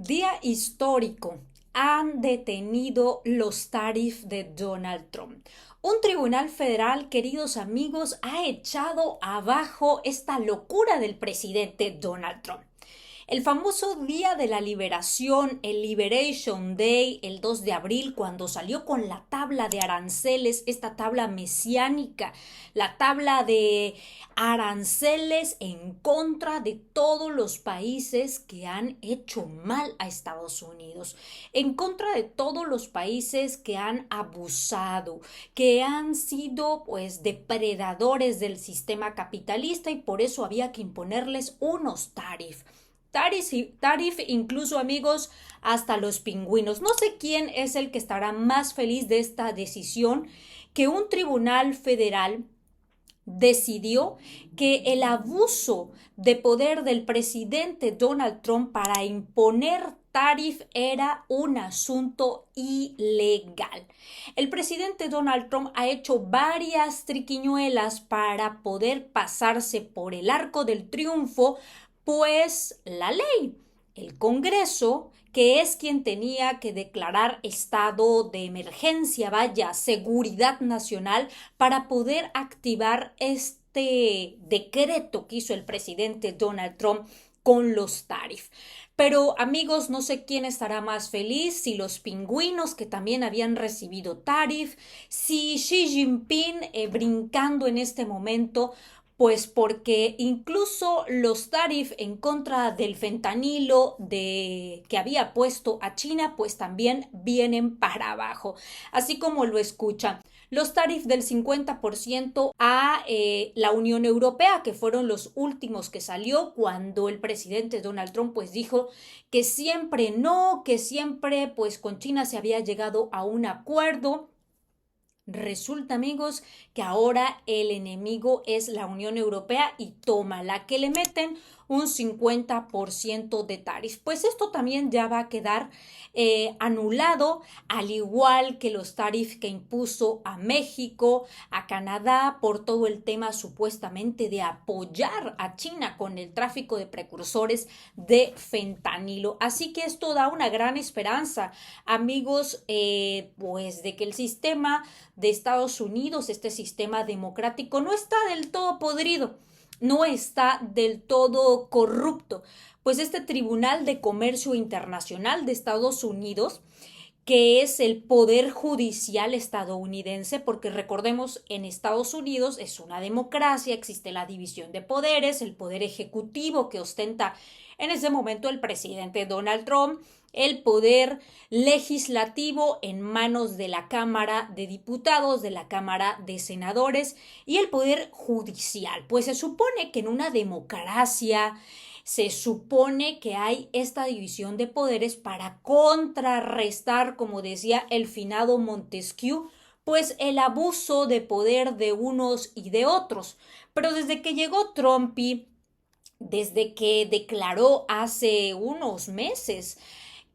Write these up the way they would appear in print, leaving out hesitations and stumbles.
Día histórico. Han detenido los tarifs de Donald Trump. Un tribunal federal, queridos amigos, ha echado abajo esta locura del presidente Donald Trump. El famoso Día de la Liberación, el Liberation Day, el 2 de abril, cuando salió con la tabla de aranceles, esta tabla mesiánica, la tabla de aranceles en contra de todos los países que han hecho mal a Estados Unidos, en contra de todos los países que han abusado, que han sido pues depredadores del sistema capitalista y por eso había que imponerles unos tarifs. Tarif, incluso amigos, hasta los pingüinos. No sé quién es el que estará más feliz de esta decisión, que un tribunal federal decidió que el abuso de poder del presidente Donald Trump para imponer tarif era un asunto ilegal. El presidente Donald Trump ha hecho varias triquiñuelas para poder pasarse por el arco del triunfo, pues la ley, el Congreso, que es quien tenía que declarar estado de emergencia, vaya, seguridad nacional, para poder activar este decreto que hizo el presidente Donald Trump con los tarifs. Pero amigos, no sé quién estará más feliz, si los pingüinos que también habían recibido tarif, si Xi Jinping brincando en este momento, pues porque incluso los tarif en contra del fentanilo que había puesto a China, pues también vienen para abajo, así como lo escuchan. Los tarif del 50% a la Unión Europea, que fueron los últimos que salió cuando el presidente Donald Trump pues dijo que siempre no, que siempre pues con China se había llegado a un acuerdo. Resulta, amigos, que ahora el enemigo es la Unión Europea y toma la que le meten un 50% de tarifas. Pues esto también ya va a quedar anulado, al igual que los tarifs que impuso a México, a Canadá, por todo el tema supuestamente de apoyar a China con el tráfico de precursores de fentanilo. Así que esto da una gran esperanza, amigos, pues de que el sistema de Estados Unidos, este sistema democrático, no está del todo podrido, no está del todo corrupto, pues este Tribunal de Comercio Internacional de Estados Unidos, que es el poder judicial estadounidense, porque recordemos, en Estados Unidos es una democracia, existe la división de poderes, el poder ejecutivo que ostenta en ese momento el presidente Donald Trump, el poder legislativo en manos de la Cámara de Diputados, de la Cámara de Senadores y el poder judicial. Pues se supone que en una democracia se supone que hay esta división de poderes para contrarrestar, como decía el finado Montesquieu, pues el abuso de poder de unos y de otros. Pero desde que llegó Trumpy, desde que declaró hace unos meses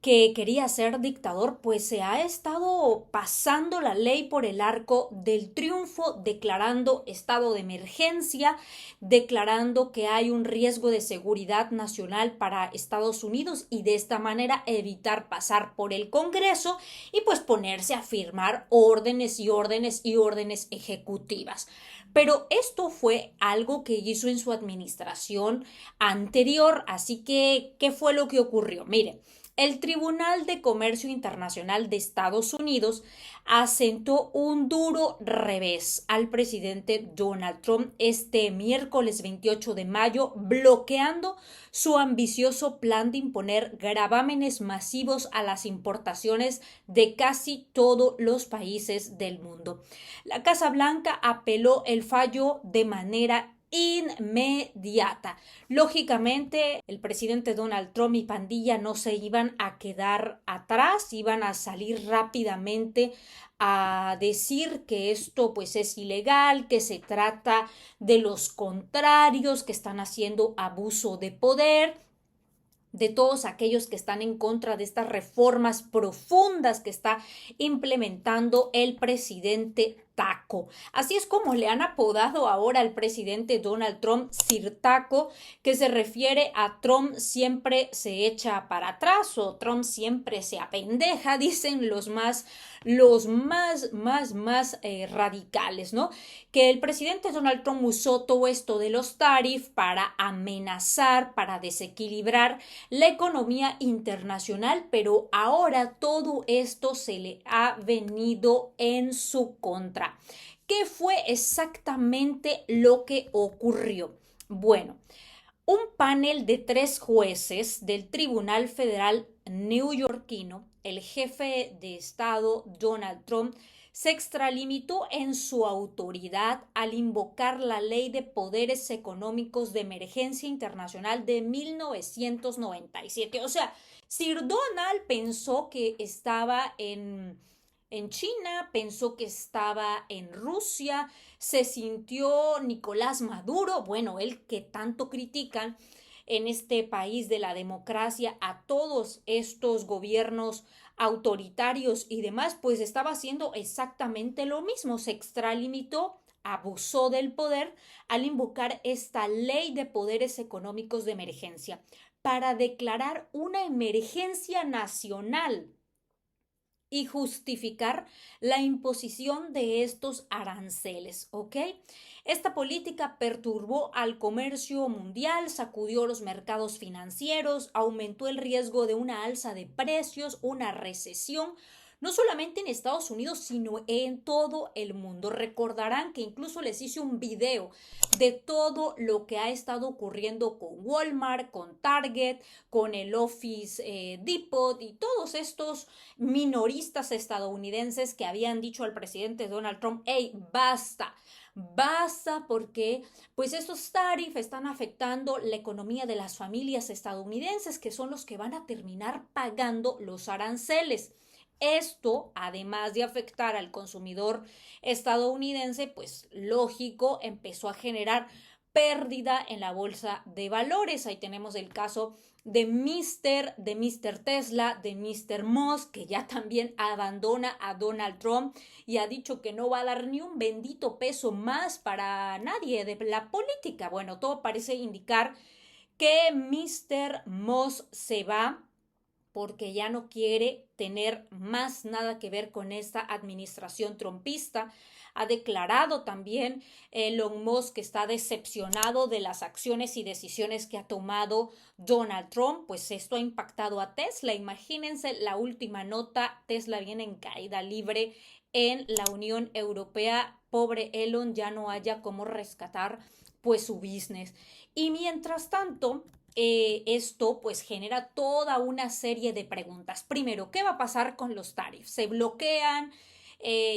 que quería ser dictador, pues se ha estado pasando la ley por el arco del triunfo, declarando estado de emergencia, declarando que hay un riesgo de seguridad nacional para Estados Unidos y de esta manera evitar pasar por el Congreso y pues ponerse a firmar órdenes y órdenes y órdenes ejecutivas. Pero esto fue algo que hizo en su administración anterior, así que, ¿qué fue lo que ocurrió? Miren, el Tribunal de Comercio Internacional de Estados Unidos asentó un duro revés al presidente Donald Trump este miércoles 28 de mayo, bloqueando su ambicioso plan de imponer gravámenes masivos a las importaciones de casi todos los países del mundo. La Casa Blanca apeló el fallo de manera inmediata. Lógicamente, el presidente Donald Trump y pandilla no se iban a quedar atrás, iban a salir rápidamente a decir que esto pues es ilegal, que se trata de los contrarios, que están haciendo abuso de poder, de todos aquellos que están en contra de estas reformas profundas que está implementando el presidente Taco. Así es como le han apodado ahora al presidente Donald Trump, Sir Taco, que se refiere a Trump siempre se echa para atrás o Trump siempre se apendeja, dicen los más radicales, ¿no? Que el presidente Donald Trump usó todo esto de los tariffs para amenazar, para desequilibrar la economía internacional, pero ahora todo esto se le ha venido en su contra. ¿Qué fue exactamente lo que ocurrió? Bueno, un panel de 3 jueces del Tribunal Federal neoyorquino, el jefe de Estado Donald Trump, se extralimitó en su autoridad al invocar la Ley de Poderes Económicos de Emergencia Internacional de 1997. O sea, Sir Donald pensó que estaba en China, pensó que estaba en Rusia, se sintió Nicolás Maduro, bueno, el que tanto critican en este país de la democracia a todos estos gobiernos autoritarios y demás, pues estaba haciendo exactamente lo mismo, se extralimitó, abusó del poder al invocar esta ley de poderes económicos de emergencia para declarar una emergencia nacional y justificar la imposición de estos aranceles, ¿ok? Esta política perturbó al comercio mundial, sacudió los mercados financieros, aumentó el riesgo de una alza de precios, una recesión, no solamente en Estados Unidos, sino en todo el mundo. Recordarán que incluso les hice un video de todo lo que ha estado ocurriendo con Walmart, con Target, con el Office Depot y todos estos minoristas estadounidenses que habían dicho al presidente Donald Trump, hey, basta. Basta porque pues estos tarifs están afectando la economía de las familias estadounidenses que son los que van a terminar pagando los aranceles. Esto, además de afectar al consumidor estadounidense, pues lógico, empezó a generar pérdida en la bolsa de valores. Ahí tenemos el caso de Mr. Tesla, de Mr. Musk, que ya también abandona a Donald Trump y ha dicho que no va a dar ni un bendito peso más para nadie de la política. Bueno, todo parece indicar que Mr. Musk se va porque ya no quiere tener más nada que ver con esta administración trumpista. Ha declarado también Elon Musk que está decepcionado de las acciones y decisiones que ha tomado Donald Trump, pues esto ha impactado a Tesla. Imagínense la última nota, Tesla viene en caída libre en la Unión Europea. Pobre Elon, ya no haya cómo rescatar pues su business. Y mientras tanto, esto pues genera toda una serie de preguntas. Primero, ¿qué va a pasar con los tarifs? ¿Se bloquean?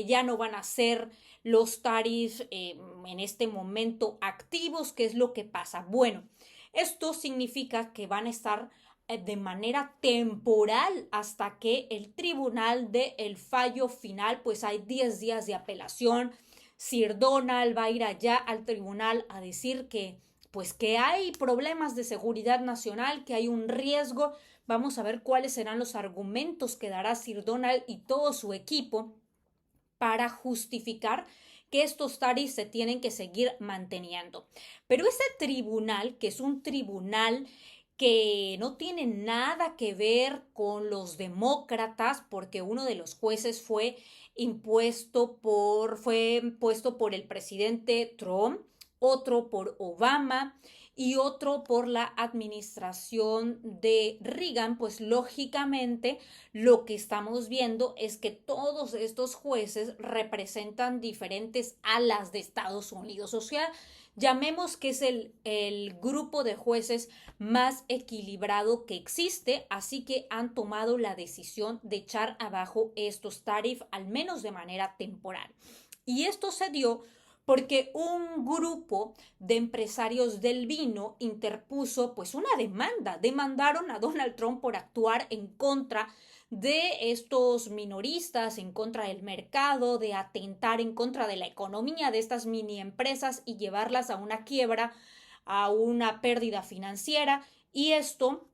¿Ya no van a ser los tarifs en este momento activos? ¿Qué es lo que pasa? Bueno, esto significa que van a estar de manera temporal hasta que el tribunal dé el fallo final, pues hay 10 días de apelación. Sir Donald va a ir allá al tribunal a decir que pues que hay problemas de seguridad nacional, que hay un riesgo. Vamos a ver cuáles serán los argumentos que dará Sir Donald y todo su equipo para justificar que estos tarifs se tienen que seguir manteniendo. Pero ese tribunal, que es un tribunal que no tiene nada que ver con los demócratas, porque uno de los jueces fue impuesto por el presidente Trump, otro por Obama y otro por la administración de Reagan, pues lógicamente lo que estamos viendo es que todos estos jueces representan diferentes alas de Estados Unidos, o sea, llamemos que es el grupo de jueces más equilibrado que existe, así que han tomado la decisión de echar abajo estos tarifs, al menos de manera temporal. Y esto se dio porque un grupo de empresarios del vino interpuso pues una demanda, demandaron a Donald Trump por actuar en contra de estos minoristas, en contra del mercado, de atentar en contra de la economía de estas mini empresas y llevarlas a una quiebra, a una pérdida financiera, y esto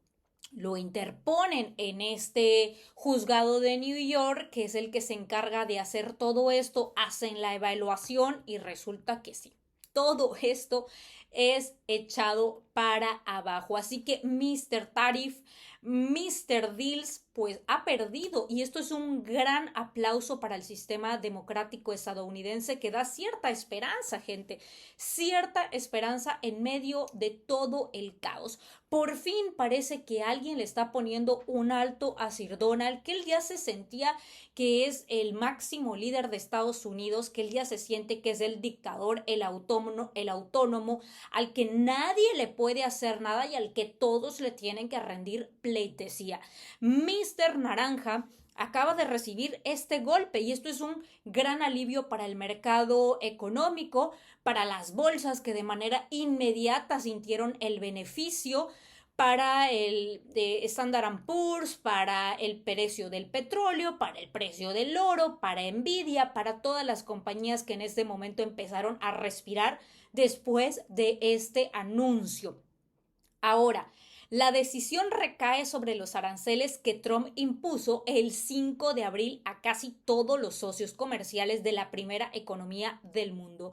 Lo interponen en este juzgado de New York, que es el que se encarga de hacer todo esto, hacen la evaluación y resulta que sí. Todo esto es echado para abajo. Así que Mr. Tariff, Mr. Deals, pues ha perdido. Y esto es un gran aplauso para el sistema democrático estadounidense que da cierta esperanza, gente. Cierta esperanza en medio de todo el caos. Por fin parece que alguien le está poniendo un alto a Sir Donald, que él ya se sentía que es el máximo líder de Estados Unidos, que él ya se siente que es el dictador, el autónomo, al que nadie le puede hacer nada y al que todos le tienen que rendir pleitesía. Mr. Naranja acaba de recibir este golpe y esto es un gran alivio para el mercado económico, para las bolsas que de manera inmediata sintieron el beneficio, para el de Standard Poor's, para el precio del petróleo, para el precio del oro, para Nvidia, para todas las compañías que en este momento empezaron a respirar después de este anuncio. Ahora, la decisión recae sobre los aranceles que Trump impuso el 5 de abril a casi todos los socios comerciales de la primera economía del mundo,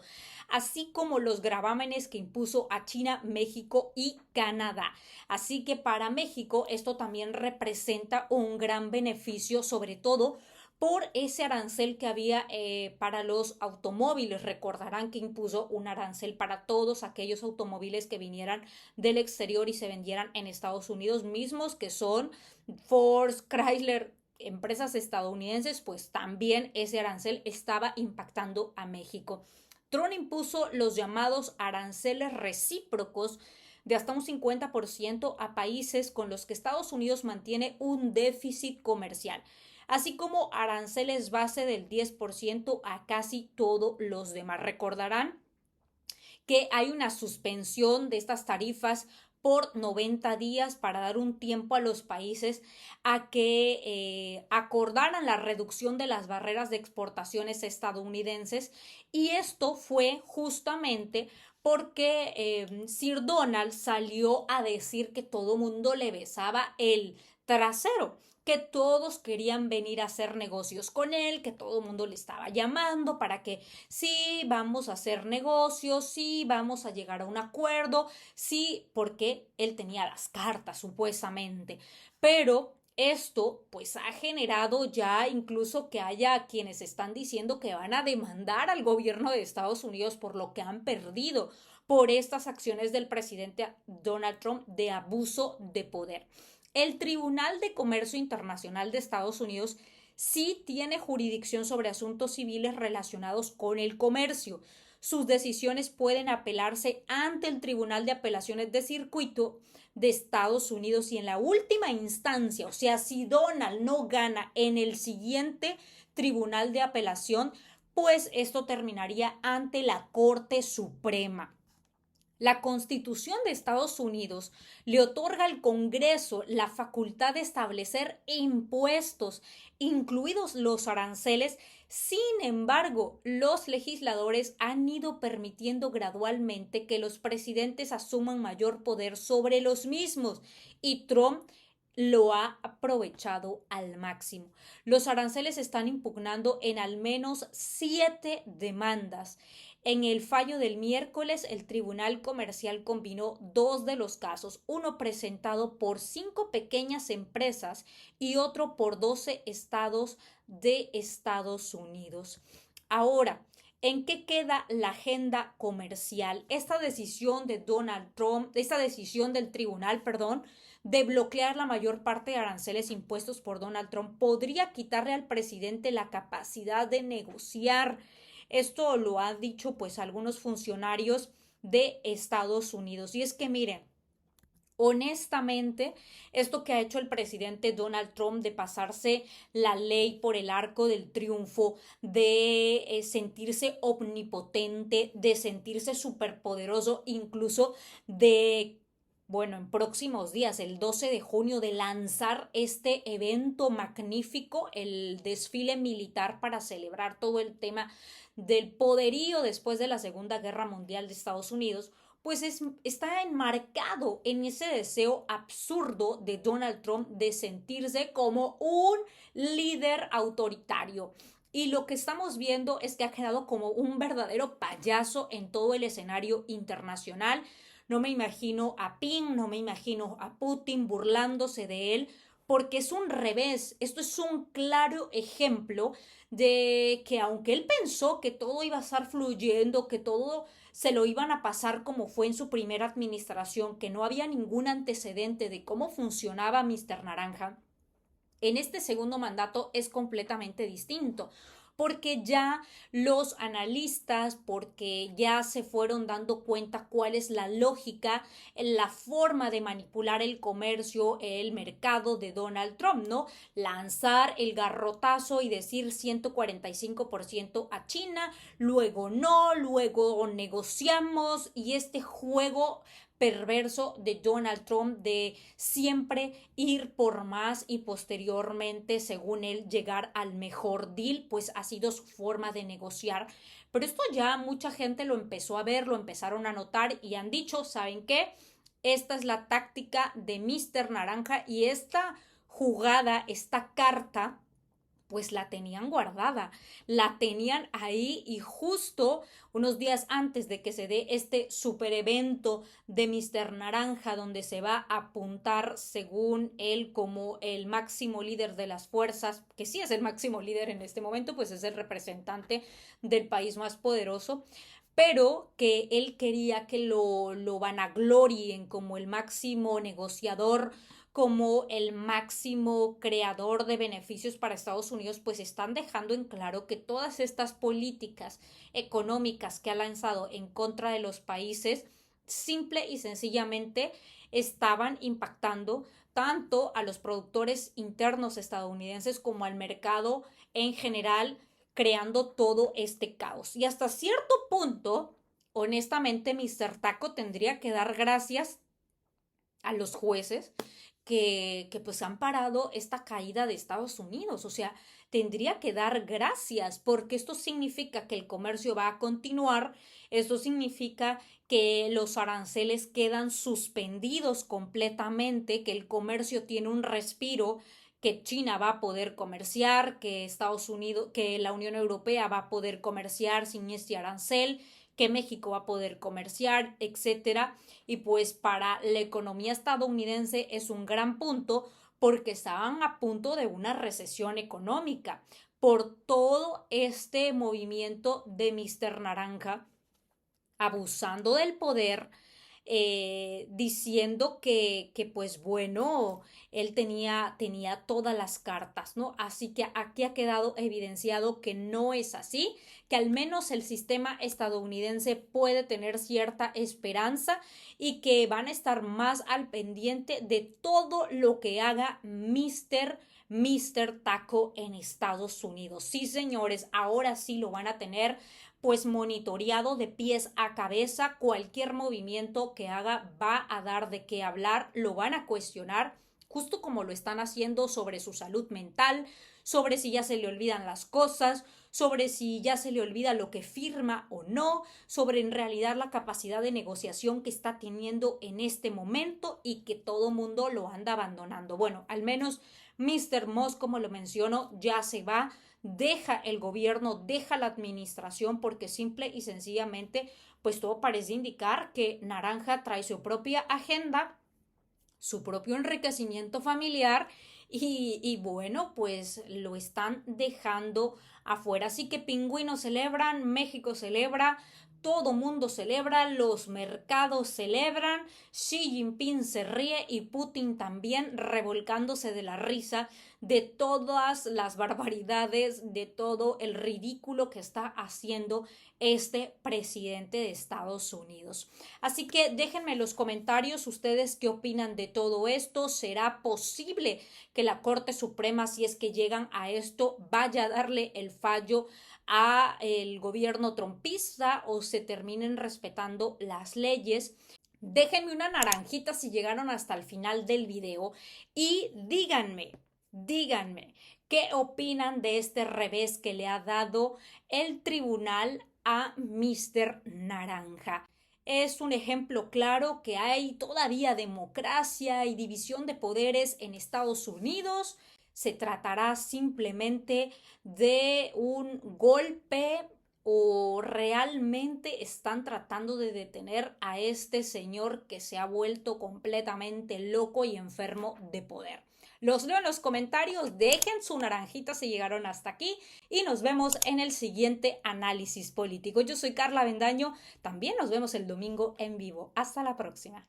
así como los gravámenes que impuso a China, México y Canadá. Así que para México esto también representa un gran beneficio, sobre todo por ese arancel que había para los automóviles. Recordarán que impuso un arancel para todos aquellos automóviles que vinieran del exterior y se vendieran en Estados Unidos, mismos que son Ford, Chrysler, empresas estadounidenses, pues también ese arancel estaba impactando a México. Trump impuso los llamados aranceles recíprocos de hasta un 50% a países con los que Estados Unidos mantiene un déficit comercial, así como aranceles base del 10% a casi todos los demás. Recordarán que hay una suspensión de estas tarifas por 90 días para dar un tiempo a los países a que acordaran la reducción de las barreras de exportaciones estadounidenses, y esto fue justamente porque Sir Donald salió a decir que todo mundo le besaba el trasero, que todos querían venir a hacer negocios con él, que todo el mundo le estaba llamando para que sí, vamos a hacer negocios, sí, vamos a llegar a un acuerdo, sí, porque él tenía las cartas supuestamente. Pero esto pues ha generado ya incluso que haya quienes están diciendo que van a demandar al gobierno de Estados Unidos por lo que han perdido por estas acciones del presidente Donald Trump de abuso de poder. El Tribunal de Comercio Internacional de Estados Unidos sí tiene jurisdicción sobre asuntos civiles relacionados con el comercio. Sus decisiones pueden apelarse ante el Tribunal de Apelaciones de Circuito de Estados Unidos y en la última instancia, o sea, si Donald no gana en el siguiente Tribunal de Apelación, pues esto terminaría ante la Corte Suprema. La Constitución de Estados Unidos le otorga al Congreso la facultad de establecer impuestos, incluidos los aranceles. Sin embargo, los legisladores han ido permitiendo gradualmente que los presidentes asuman mayor poder sobre los mismos, y Trump lo ha aprovechado al máximo. Los aranceles están impugnando en al menos 7 demandas. En el fallo del miércoles, el Tribunal Comercial combinó dos de los casos, uno presentado por 5 pequeñas empresas y otro por 12 estados de Estados Unidos. Ahora, ¿en qué queda la agenda comercial? Esta decisión de Donald Trump, esta decisión del tribunal, perdón, de bloquear la mayor parte de aranceles impuestos por Donald Trump podría quitarle al presidente la capacidad de negociar. Esto lo han dicho pues algunos funcionarios de Estados Unidos. Y es que miren, honestamente, esto que ha hecho el presidente Donald Trump de pasarse la ley por el arco del triunfo, de sentirse omnipotente, de sentirse superpoderoso, incluso de, bueno, en próximos días, el 12 de junio, de lanzar este evento magnífico, el desfile militar para celebrar todo el tema del poderío después de la Segunda Guerra Mundial de Estados Unidos, pues está enmarcado en ese deseo absurdo de Donald Trump de sentirse como un líder autoritario. Y lo que estamos viendo es que ha quedado como un verdadero payaso en todo el escenario internacional. No me imagino a Ping, no me imagino a Putin burlándose de él, porque es un revés. Esto es un claro ejemplo de que aunque él pensó que todo iba a estar fluyendo, que todo se lo iban a pasar como fue en su primera administración, que no había ningún antecedente de cómo funcionaba Mr. Naranja, en este segundo mandato es completamente distinto, porque ya los analistas, porque ya se fueron dando cuenta cuál es la lógica, la forma de manipular el comercio, el mercado de Donald Trump, ¿no? Lanzar el garrotazo y decir 145% a China, luego no, luego negociamos y este juego perverso de Donald Trump de siempre ir por más y posteriormente, según él, llegar al mejor deal, pues ha sido su forma de negociar. Pero esto ya mucha gente lo empezó a ver, lo empezaron a notar y han dicho, ¿saben qué? Esta es la táctica de Mr. Naranja y esta jugada, esta carta, pues la tenían guardada, la tenían ahí y justo unos días antes de que se dé este super evento de Mr. Naranja donde se va a apuntar según él como el máximo líder de las fuerzas, que sí es el máximo líder en este momento, pues es el representante del país más poderoso, pero que él quería que lo vanaglorien como el máximo negociador, como el máximo creador de beneficios para Estados Unidos, pues están dejando en claro que todas estas políticas económicas que ha lanzado en contra de los países, simple y sencillamente estaban impactando tanto a los productores internos estadounidenses como al mercado en general, creando todo este caos. Y hasta cierto punto, honestamente, Mr. Taco tendría que dar gracias a los jueces que pues han parado esta caída de Estados Unidos. O sea, tendría que dar gracias porque esto significa que el comercio va a continuar, esto significa que los aranceles quedan suspendidos completamente, que el comercio tiene un respiro, que China va a poder comerciar, que Estados Unidos, que la Unión Europea va a poder comerciar sin este arancel, que México va a poder comerciar, etcétera. Y pues para la economía estadounidense es un gran punto porque estaban a punto de una recesión económica por todo este movimiento de Mr. Naranja abusando del poder, diciendo que pues bueno, él tenía todas las cartas, ¿no? Así que aquí ha quedado evidenciado que no es así, que al menos el sistema estadounidense puede tener cierta esperanza y que van a estar más al pendiente de todo lo que haga Mr. Taco en Estados Unidos. Sí, señores, ahora sí lo van a tener pues monitoreado de pies a cabeza. Cualquier movimiento que haga va a dar de qué hablar, lo van a cuestionar, justo como lo están haciendo sobre su salud mental, sobre si ya se le olvidan las cosas, sobre si ya se le olvida lo que firma o no, sobre en realidad la capacidad de negociación que está teniendo en este momento y que todo mundo lo anda abandonando. Bueno, al menos Mr. Moss, como lo menciono, ya se va, deja el gobierno, deja la administración porque simple y sencillamente pues todo parece indicar que Naranja trae su propia agenda, su propio enriquecimiento familiar y bueno, pues lo están dejando afuera. Así que pingüinos celebran, México celebra, todo mundo celebra, los mercados celebran, Xi Jinping se ríe y Putin también revolcándose de la risa de todas las barbaridades, de todo el ridículo que está haciendo este presidente de Estados Unidos. Así que déjenme en los comentarios ustedes qué opinan de todo esto. ¿Será posible que la Corte Suprema, si es que llegan a esto, vaya a darle el fallo a el gobierno trumpista o se terminen respetando las leyes? Déjenme una naranjita si llegaron hasta el final del video y díganme, ¿qué opinan de este revés que le ha dado el tribunal a Mr. Naranja? Es un ejemplo claro que hay todavía democracia y división de poderes en Estados Unidos. Se tratará simplemente de un golpe o realmente están tratando de detener a este señor que se ha vuelto completamente loco y enfermo de poder. Los leo en los comentarios, dejen su naranjita si llegaron hasta aquí y nos vemos en el siguiente análisis político. Yo soy Carla Bendaño, también nos vemos el domingo en vivo. Hasta la próxima.